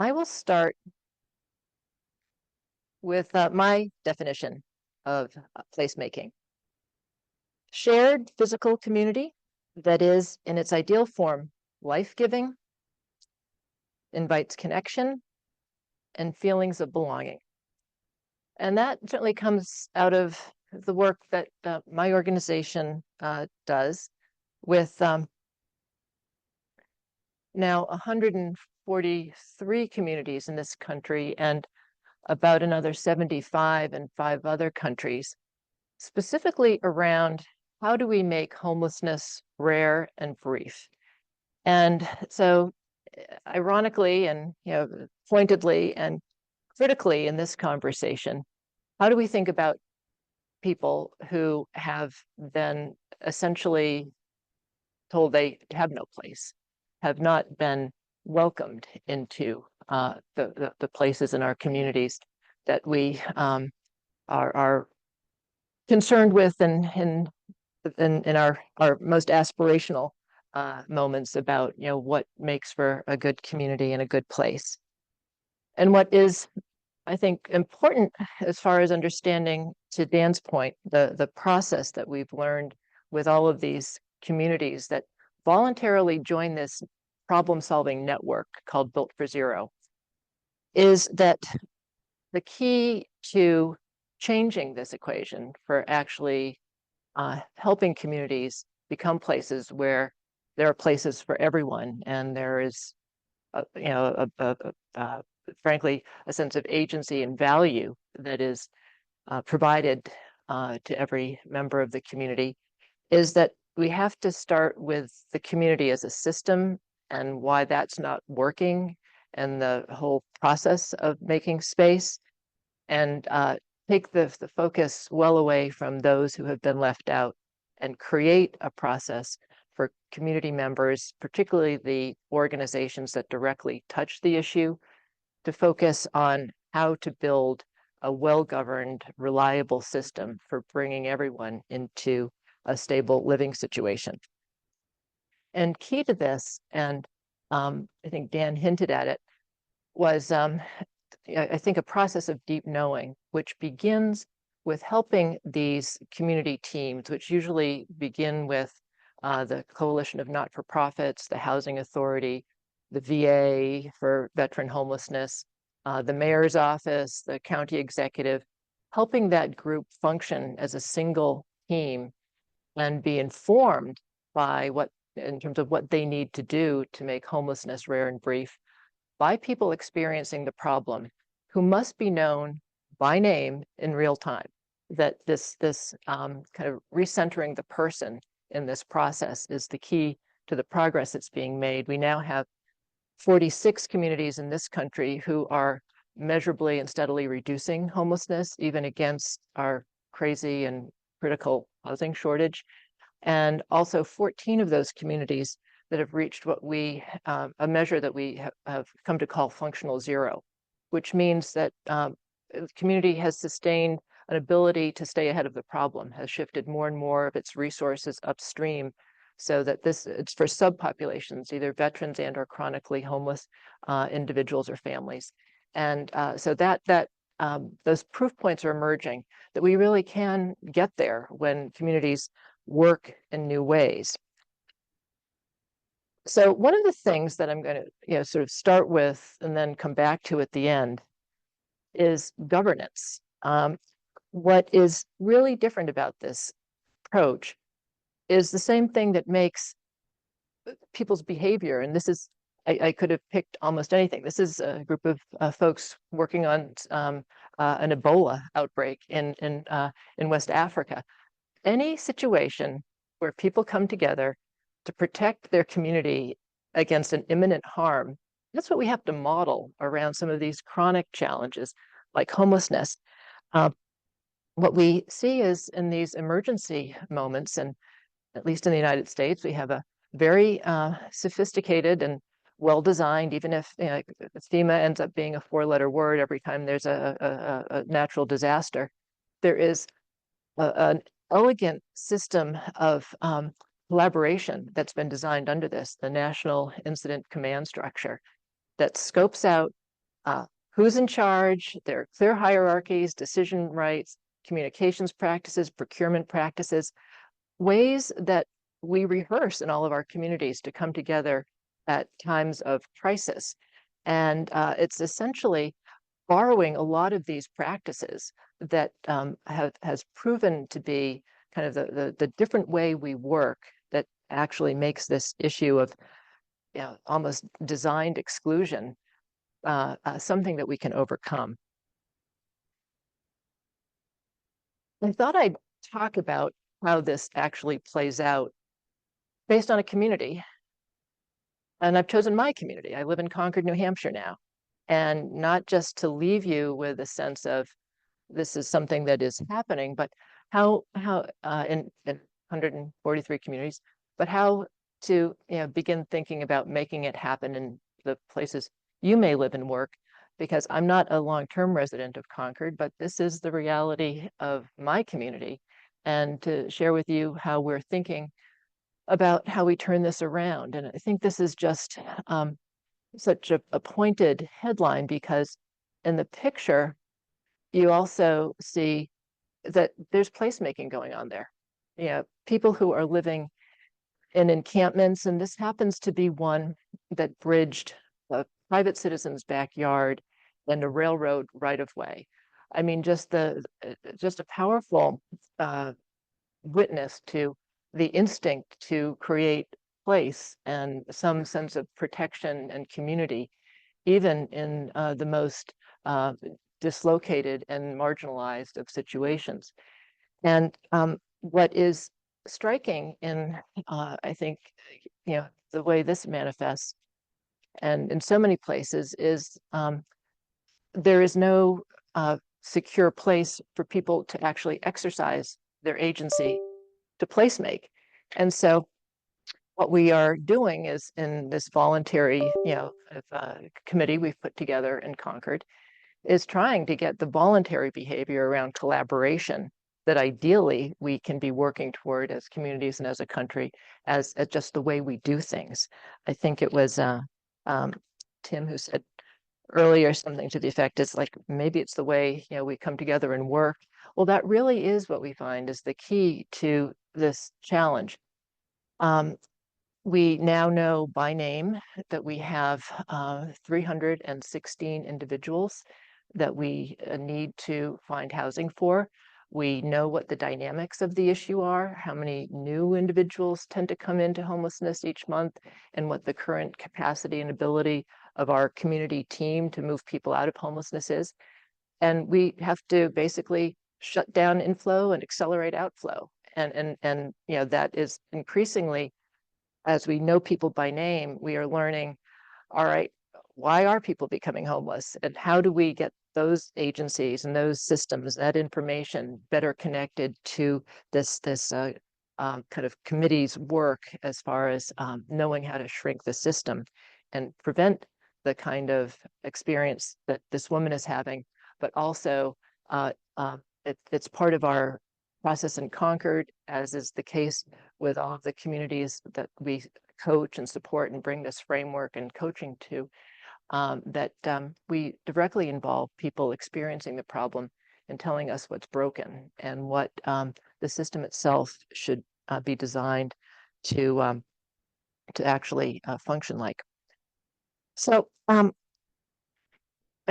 I will start with my definition of placemaking. Shared physical community that is, in its ideal form, life-giving, invites connection, and feelings of belonging. And that certainly comes out of the work that my organization does with now 143 communities in this country and about another 75 in 5 other countries, specifically around how do we make homelessness rare and brief. And so ironically and pointedly and critically in this conversation, how do we think about people who have been essentially told they have no place, have not been welcomed into the places in our communities that we are concerned with in our most aspirational moments about what makes for a good community and a good place. And what is, I think, important as far as understanding, to Dan's point, the process that we've learned with all of these communities that voluntarily join this problem-solving network called Built for Zero, is that the key to changing this equation for actually helping communities become places where there are places for everyone, and there is, frankly, a sense of agency and value that is provided to every member of the community, is that we have to start with the community as a system and why that's not working, and the whole process of making space, and take the focus well away from those who have been left out and create a process for community members, particularly the organizations that directly touch the issue, to focus on how to build a well-governed, reliable system for bringing everyone into a stable living situation. And key to this, and I think Dan hinted at it, was I think a process of deep knowing, which begins with helping these community teams, which usually begin with the Coalition of Not-for-Profits, the Housing Authority, the VA for veteran homelessness, the mayor's office, the county executive, helping that group function as a single team and be informed by in terms of what they need to do to make homelessness rare and brief, by people experiencing the problem, who must be known by name in real time. That this kind of recentering the person in this process is the key to the progress that's being made. We now have 46 communities in this country who are measurably and steadily reducing homelessness, even against our crazy and critical housing shortage. And also 14 of those communities that have reached what a measure that we have come to call functional zero, which means that the community has sustained an ability to stay ahead of the problem, has shifted more and more of its resources upstream, so that it's for subpopulations, either veterans and or chronically homeless individuals or families. And so those proof points are emerging that we really can get there when communities work in new ways. So one of the things that I'm going to sort of start with and then come back to at the end is governance. What is really different about this approach is the same thing that makes people's behavior, and this is, I could have picked almost anything. This is a group of folks working on an Ebola outbreak in West Africa. Any situation where people come together to protect their community against an imminent harm, that's what we have to model around some of these chronic challenges like homelessness. What we see is in these emergency moments, and at least in the United States, we have a very sophisticated and well-designed, even if FEMA ends up being a 4-letter word every time there's a natural disaster, there is an elegant system of collaboration that's been designed under this, the National Incident Command Structure, that scopes out who's in charge, there are clear hierarchies, decision rights, communications practices, procurement practices, ways that we rehearse in all of our communities to come together at times of crisis. And it's essentially borrowing a lot of these practices that has proven to be kind of the different way we work that actually makes this issue of almost designed exclusion something that we can overcome. I thought I'd talk about how this actually plays out based on a community. And I've chosen my community. I live in Concord, New Hampshire now. And not just to leave you with a sense of this is something that is happening, but how in 143 communities, but how to begin thinking about making it happen in the places you may live and work, because I'm not a long-term resident of Concord, but this is the reality of my community, and to share with you how we're thinking about how we turn this around. And I think this is just such a pointed headline, because in the picture, you also see that there's placemaking going on there. People who are living in encampments, and this happens to be one that bridged a private citizen's backyard and a railroad right-of-way. I mean, just a powerful witness to the instinct to create place and some sense of protection and community, even in the most dislocated and marginalized of situations. And what is striking in, I think, the way this manifests, and in so many places, is there is no secure place for people to actually exercise their agency to placemake. And so what we are doing is, in this voluntary committee we've put together in Concord, is trying to get the voluntary behavior around collaboration that ideally we can be working toward as communities and as a country, as just the way we do things. I think it was Tim who said earlier something to the effect, is like, maybe it's the way we come together and work. Well, that really is what we find is the key to this challenge. We now know by name that we have 316 individuals that we need to find housing for. We know what the dynamics of the issue are, how many new individuals tend to come into homelessness each month, and what the current capacity and ability of our community team to move people out of homelessness is. And we have to basically shut down inflow and accelerate outflow. And that is increasingly, as we know people by name, we are learning, all right, why are people becoming homeless? And how do we get those agencies and those systems, that information, better connected to this kind of committee's work as far as knowing how to shrink the system and prevent the kind of experience that this woman is having, but also it's part of our process in Concord, as is the case with all of the communities that we coach and support and bring this framework and coaching to, that we directly involve people experiencing the problem and telling us what's broken and what the system itself should be designed to actually function like. So I've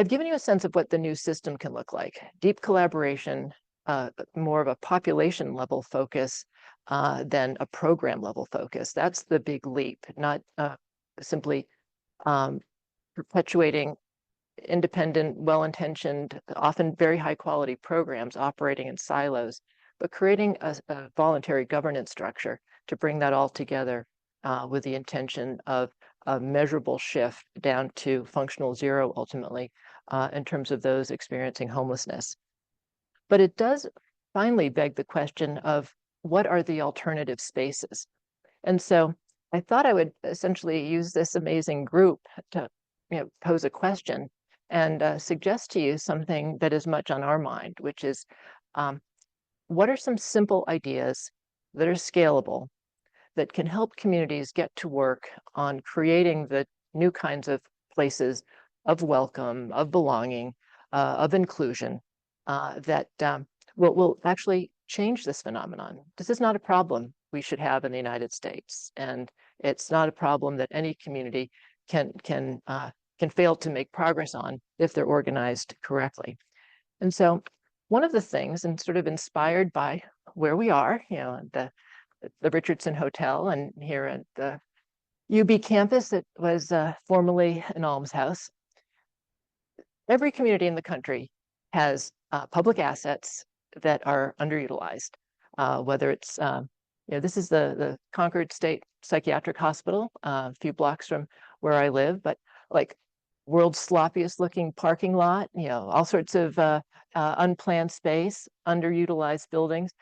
given you a sense of what the new system can look like. Deep collaboration, more of a population level focus than a program level focus. That's the big leap, not simply perpetuating independent, well-intentioned, often very high quality programs operating in silos, but creating a voluntary governance structure to bring that all together with the intention of a measurable shift down to functional zero ultimately in terms of those experiencing homelessness. But it does finally beg the question of what are the alternative spaces? And so I thought I would essentially use this amazing group to pose a question and suggest to you something that is much on our mind, which is what are some simple ideas that are scalable that can help communities get to work on creating the new kinds of places of welcome, of belonging, of inclusion, that will actually change this phenomenon. This is not a problem we should have in the United States, and it's not a problem that any community can fail to make progress on if they're organized correctly. And so one of the things, and sort of inspired by where we are, the Richardson Hotel and here at the UB campus, it was formerly an almshouse. Every community in the country has public assets that are underutilized, whether it's, this is the Concord State Psychiatric Hospital, a few blocks from where I live, but like world's sloppiest looking parking lot, all sorts of unplanned space, underutilized buildings.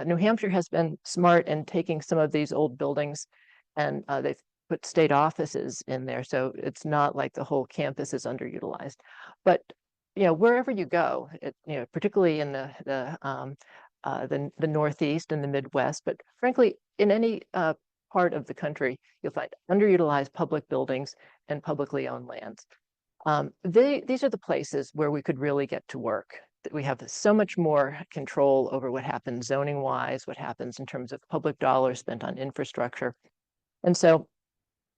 New Hampshire has been smart in taking some of these old buildings and they've put state offices in there. So it's not like the whole campus is underutilized. But wherever you go, particularly in the Northeast and the Midwest, but frankly, in any part of the country, you'll find underutilized public buildings and publicly owned lands. These are the places where we could really get to work. That we have so much more control over what happens zoning wise, what happens in terms of public dollars spent on infrastructure. And so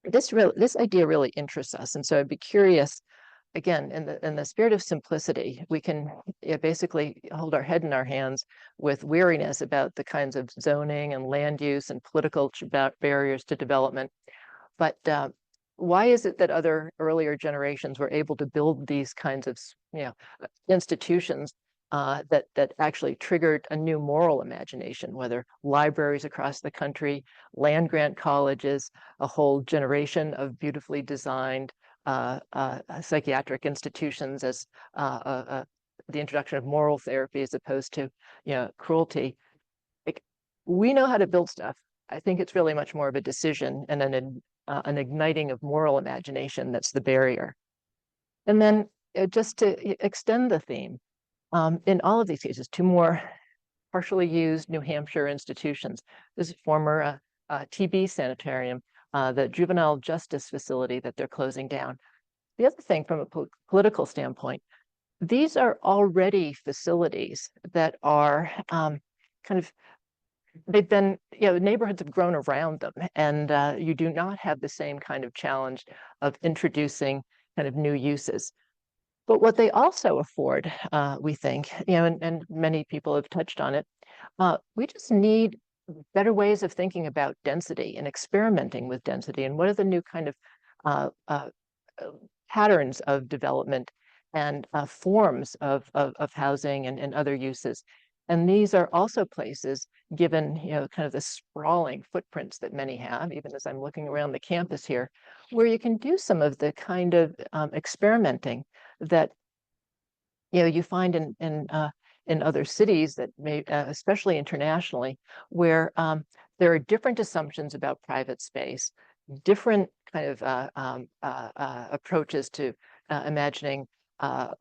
this idea really interests us. And so I'd be curious, again, in the spirit of simplicity, we can basically hold our head in our hands with weariness about the kinds of zoning and land use and political barriers to development. But why is it that other earlier generations were able to build these kinds of institutions that actually triggered a new moral imagination, whether libraries across the country, land grant colleges, a whole generation of beautifully designed psychiatric institutions as the introduction of moral therapy as opposed to cruelty. Like, we know how to build stuff. I think it's really much more of a decision and an igniting of moral imagination that's the barrier. And then just to extend the theme, in all of these cases, two more partially used New Hampshire institutions. This is former TB sanitarium, the juvenile justice facility that they're closing down. The other thing from a political standpoint, these are already facilities that are they've been, neighborhoods have grown around them, and you do not have the same kind of challenge of introducing kind of new uses. But what they also afford, we think, and many people have touched on it, we just need better ways of thinking about density and experimenting with density, and what are the new kind of patterns of development and forms of housing and other uses. And these are also places, given kind of the sprawling footprints that many have, even as I'm looking around the campus here, where you can do some of the kind of experimenting that you find in other cities that may, especially internationally, where there are different assumptions about private space, different kind of approaches to imagining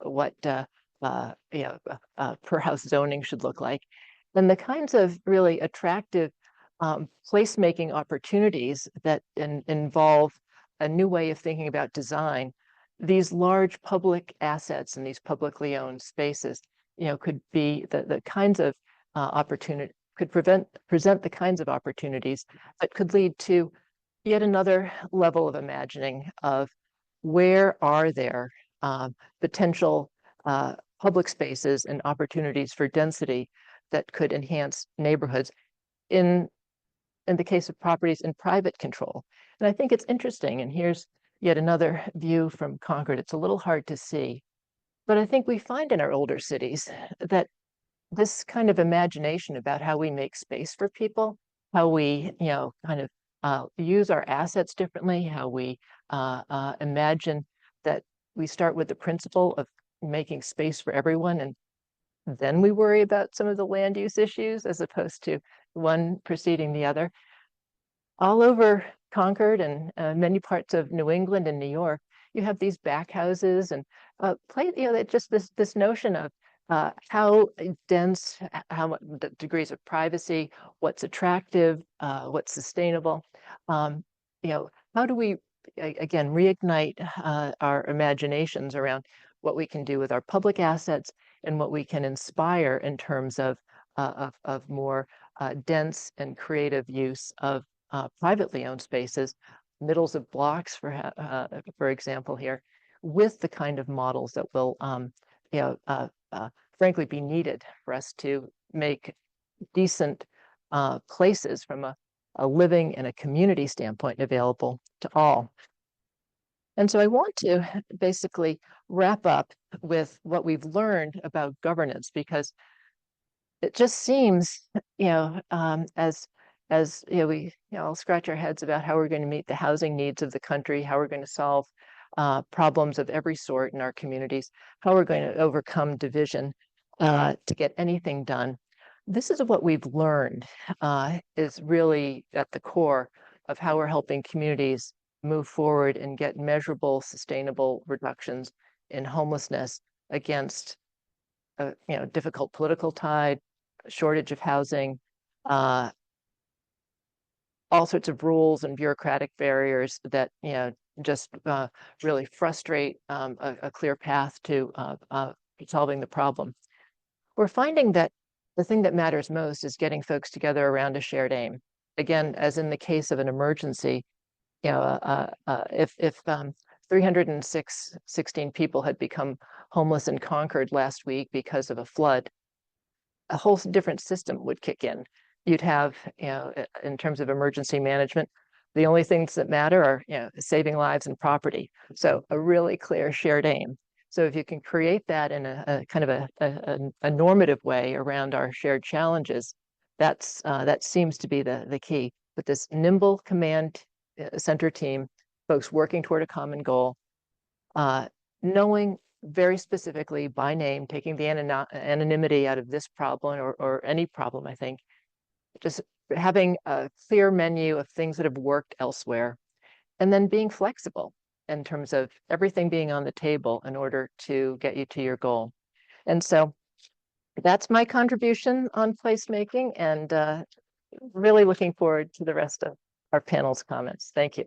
what per house zoning should look like, and the kinds of really attractive placemaking opportunities that involve a new way of thinking about design. These large public assets and these publicly owned spaces, could be the kinds of opportunity, could present the kinds of opportunities that could lead to yet another level of imagining of where are there potential public spaces and opportunities for density that could enhance neighborhoods in the case of properties in private control. And I think it's interesting, and here's yet another view from Concord. It's a little hard to see, but I think we find in our older cities that this kind of imagination about how we make space for people, how we, kind of use our assets differently, how we imagine that we start with the principle of making space for everyone, and then we worry about some of the land use issues as opposed to one preceding the other. All over Concord and many parts of New England and New York, you have these back houses and just this notion of how dense, how the degrees of privacy, what's attractive, what's sustainable. How do we again, reignite our imaginations around what we can do with our public assets and what we can inspire in terms of more dense and creative use of privately owned spaces, middles of blocks, for example, here, with the kind of models that will, you know, frankly, be needed for us to make decent places from a living and a community standpoint available to all. And so I want to basically wrap up with what we've learned about governance, because it just seems, as you know, we all scratch our heads about how we're going to meet the housing needs of the country, how we're going to solve problems of every sort in our communities, how we're going to overcome division to get anything done. This is what we've learned is really at the core of how we're helping communities move forward and get measurable, sustainable reductions in homelessness against difficult political tide, shortage of housing, all sorts of rules and bureaucratic barriers that just really frustrate a clear path to solving the problem. We're finding that the thing that matters most is getting folks together around a shared aim. Again, as in the case of an emergency, if 316 people had become homeless in Concord last week because of a flood, a whole different system would kick in. You'd have, in terms of emergency management, the only things that matter are, saving lives and property. So a really clear shared aim. So if you can create that in a kind of a normative way around our shared challenges, that seems to be the key. But this nimble command center team, folks working toward a common goal, knowing very specifically by name, taking the anonymity out of this problem or any problem, I think, just having a clear menu of things that have worked elsewhere, and then being flexible in terms of everything being on the table in order to get you to your goal. And so that's my contribution on placemaking, and really looking forward to the rest of our panel's comments. Thank you.